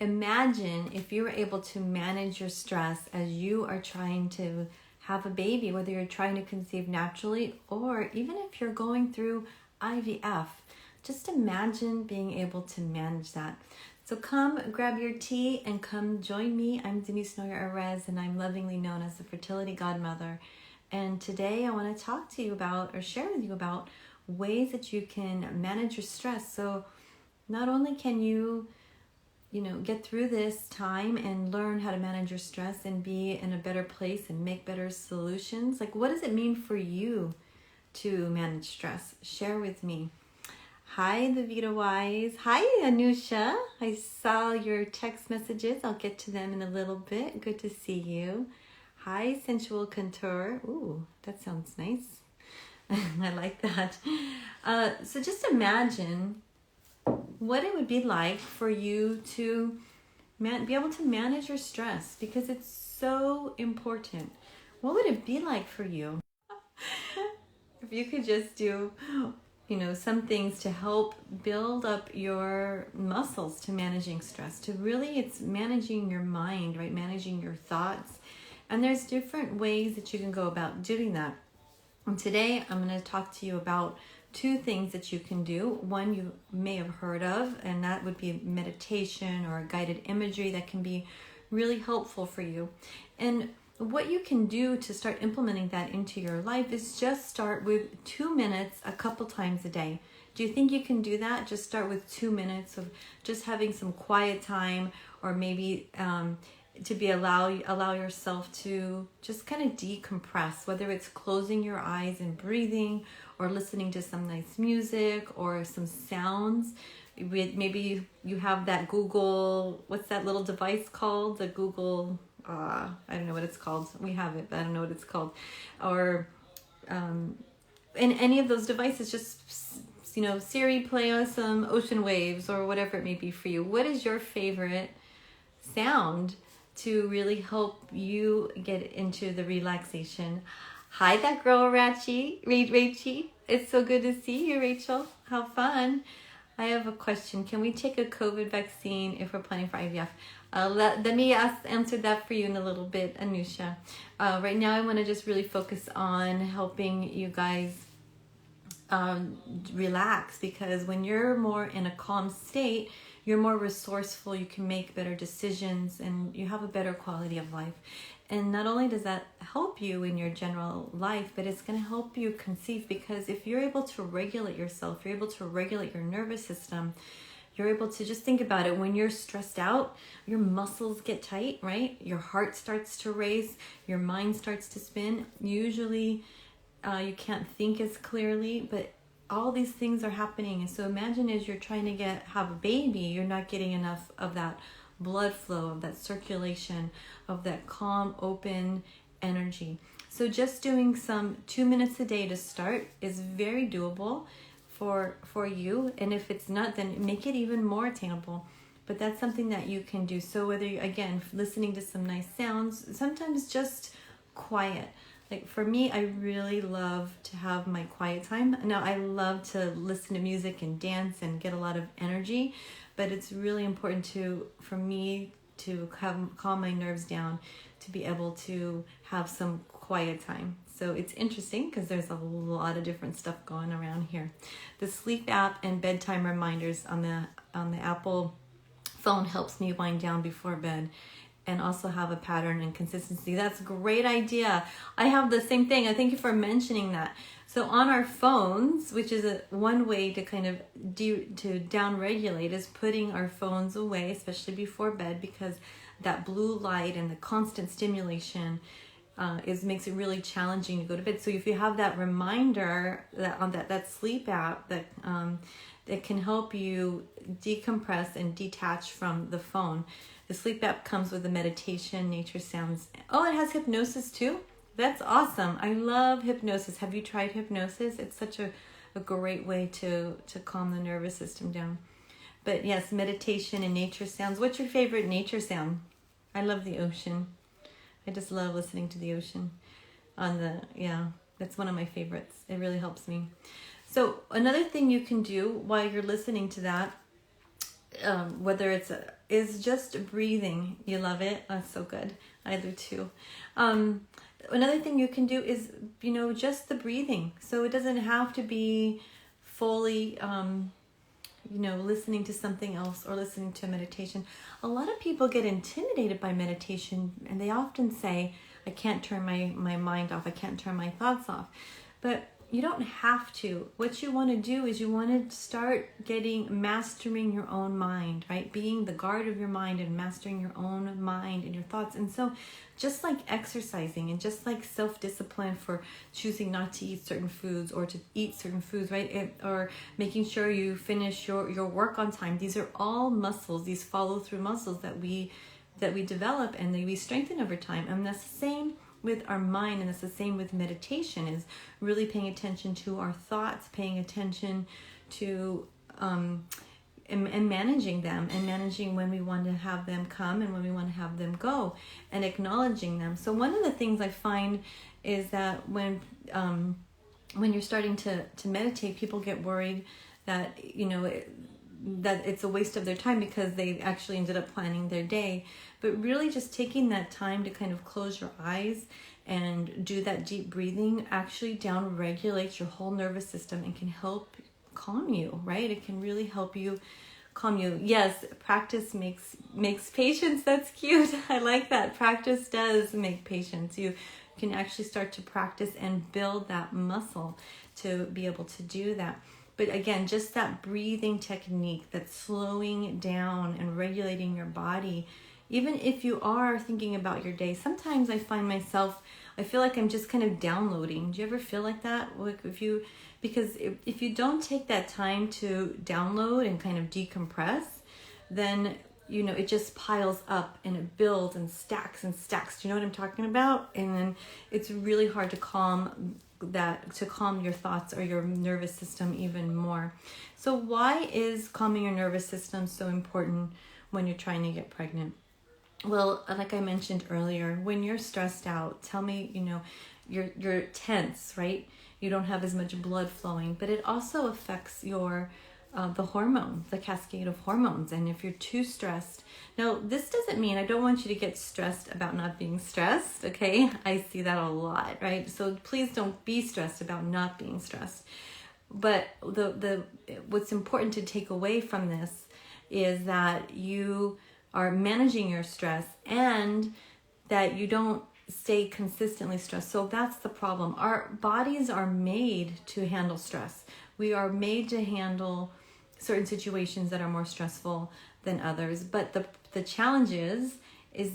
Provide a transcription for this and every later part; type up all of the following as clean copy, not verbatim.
imagine if you were able to manage your stress as you are trying to have a baby, whether you're trying to conceive naturally or even if you're going through IVF. Just imagine being able to manage that. So come grab your tea and come join me. I'm Denise Noyer-Erez, and I'm lovingly known as the Fertility Godmother. And today I want to talk to you about, or share with you about, ways that you can manage your stress. So not only can you get through this time and learn how to manage your stress and be in a better place and make better solutions. Like, what does it mean for you to manage stress? Share with me. Hi, the Vita Wise. Hi, Anusha. I saw your text messages. I'll get to them in a little bit. Good to see you. Hi, Sensual Contour. Ooh, that sounds nice. I like that. So just imagine what it would be like for you to be able to manage your stress, because it's so important. What would it be like for you if you could just do, some things to help build up your muscles to managing stress? It's managing your mind, right? Managing your thoughts. And there's different ways that you can go about doing that. And today I'm going to talk to you about two things that you can do. One you may have heard of, and that would be meditation or guided imagery that can be really helpful for you. And what you can do to start implementing that into your life is just start with 2 minutes a couple times a day. Do you think you can do that? Just start with 2 minutes of just having some quiet time, or maybe to allow yourself to just kind of decompress, whether it's closing your eyes and breathing, or listening to some nice music or some sounds. Maybe you have that Google, what's that little device called? The Google, I don't know what it's called. We have it, but I don't know what it's called. Or in any of those devices, just, Siri, play us some ocean waves or whatever it may be for you. What is your favorite sound to really help you get into the relaxation? Hi, that girl, Rachie. It's so good to see you, Rachel. How fun. I have a question. Can we take a COVID vaccine if we're planning for IVF? Let me answer that for you in a little bit, Anusha. Right now, I want to just really focus on helping you guys relax, because when you're more in a calm state, you're more resourceful, you can make better decisions, and you have a better quality of life. And not only does that help you in your general life, but it's going to help you conceive, because if you're able to regulate yourself, you're able to regulate your nervous system, you're able to just think about it. When you're stressed out, your muscles get tight, right? Your heart starts to race, your mind starts to spin. Usually you can't think as clearly, but all these things are happening. And so imagine as you're trying to have a baby, you're not getting enough of that blood flow, of that circulation, of that calm, open energy. So just doing some 2 minutes a day to start is very doable for you. And if it's not, then make it even more attainable. But that's something that you can do. So whether you, again, listening to some nice sounds, sometimes just quiet. Like for me, I really love to have my quiet time. Now, I love to listen to music and dance and get a lot of energy, but it's really important for me to calm my nerves down, to be able to have some quiet time. So it's interesting because there's a lot of different stuff going around here. The sleep app and bedtime reminders on the Apple phone helps me wind down before bed, and also have a pattern and consistency. That's a great idea. I have the same thing. I thank you for mentioning that. So on our phones, which is one way to kind of to down-regulate, is putting our phones away, especially before bed, because that blue light and the constant stimulation makes it really challenging to go to bed. So if you have that reminder that on that sleep app that can help you decompress and detach from the phone. The sleep app comes with a meditation, nature sounds. Oh, it has hypnosis too? That's awesome. I love hypnosis. Have you tried hypnosis? It's such a great way to calm the nervous system down. But yes, meditation and nature sounds. What's your favorite nature sound? I love the ocean. I just love listening to the ocean. That's one of my favorites. It really helps me. So another thing you can do while you're listening to that whether is just breathing. You love it? That's so good. I do too. Another thing you can do is, just the breathing. So it doesn't have to be fully, listening to something else or listening to a meditation. A lot of people get intimidated by meditation, and they often say, I can't turn my mind off. I can't turn my thoughts off. But you don't have to. What you want to do is you want to start mastering your own mind, right? Being the guard of your mind and mastering your own mind and your thoughts. And so just like exercising and just like self-discipline for choosing not to eat certain foods or to eat certain foods, right? Or making sure you finish your work on time. These are all muscles, these follow-through muscles that we develop and that we strengthen over time. And that's the same with our mind, and it's the same with meditation, is really paying attention to our thoughts, paying attention to and managing them, and managing when we want to have them come and when we want to have them go, and acknowledging them. So one of the things I find is that when you're starting to meditate, people get worried that that it's a waste of their time because they actually ended up planning their day. But really just taking that time to kind of close your eyes and do that deep breathing actually down regulates your whole nervous system and can help calm you, right? It can really help you calm you. Yes, practice makes patience. That's cute. I like that. Practice does make patience. You can actually start to practice and build that muscle to be able to do that. But again, just that breathing technique, that's slowing down and regulating your body. Even if you are thinking about your day, sometimes I find myself, I feel like I'm just kind of downloading. Do you ever feel like that? Like if you don't take that time to download and kind of decompress, then it just piles up and it builds and stacks and stacks. Do you know what I'm talking about? And then it's really hard to calm your thoughts or your nervous system even more. So why is calming your nervous system so important when you're trying to get pregnant? Well, like I mentioned earlier, when you're stressed out, tell me, you're tense, right? You don't have as much blood flowing, but it also affects your the hormones, the cascade of hormones. And if you're too stressed, now this doesn't mean I don't want you to get stressed about not being stressed, okay? I see that a lot, right? So please don't be stressed about not being stressed. But the what's important to take away from this is that you are managing your stress and that you don't stay consistently stressed. So that's the problem. Our bodies are made to handle stress. We are made to handle certain situations that are more stressful than others. But the challenge is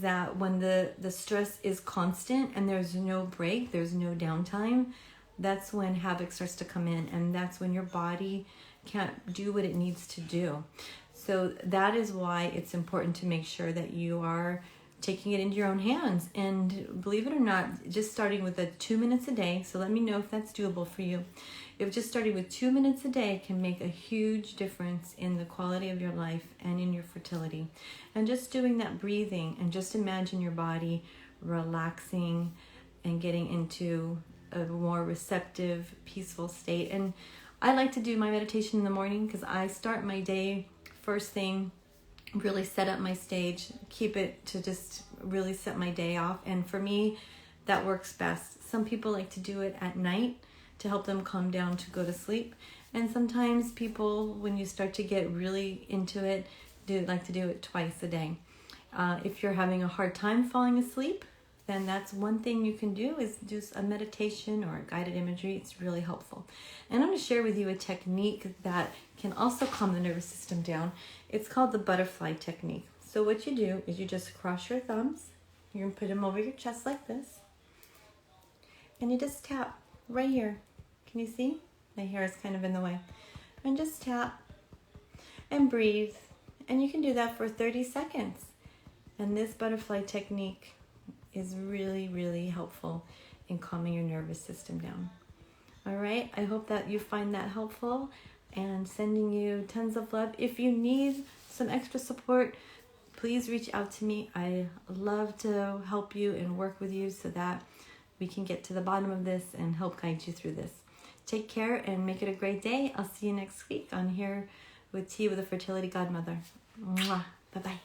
that when the stress is constant and there's no break, there's no downtime, that's when havoc starts to come in, and that's when your body can't do what it needs to do. So that is why it's important to make sure that you are taking it into your own hands. And believe it or not, just starting with 2 minutes a day, so let me know if that's doable for you. If just starting with 2 minutes a day can make a huge difference in the quality of your life and in your fertility. And just doing that breathing, and just imagine your body relaxing and getting into a more receptive, peaceful state. And I like to do my meditation in the morning because I start my day first thing, really set up my stage, keep it to just really set my day off. And for me, that works best. Some people like to do it at night to help them calm down to go to sleep. And sometimes people, when you start to get really into it, like to do it twice a day. If you're having a hard time falling asleep, then that's one thing you can do, is do a meditation or a guided imagery. It's really helpful. And I'm going to share with you a technique that can also calm the nervous system down. It's called the butterfly technique. So what you do is you just cross your thumbs. You're going to put them over your chest like this. And you just tap right here. Can you see? My hair is kind of in the way. And just tap and breathe. And you can do that for 30 seconds. And this butterfly technique is really, really helpful in calming your nervous system down. All right, I hope that you find that helpful, and sending you tons of love. If you need some extra support, please reach out to me. I love to help you and work with you so that we can get to the bottom of this and help guide you through this. Take care and make it a great day. I'll see you next week on Here with Tea with a Fertility Godmother. Mwah. Bye-bye.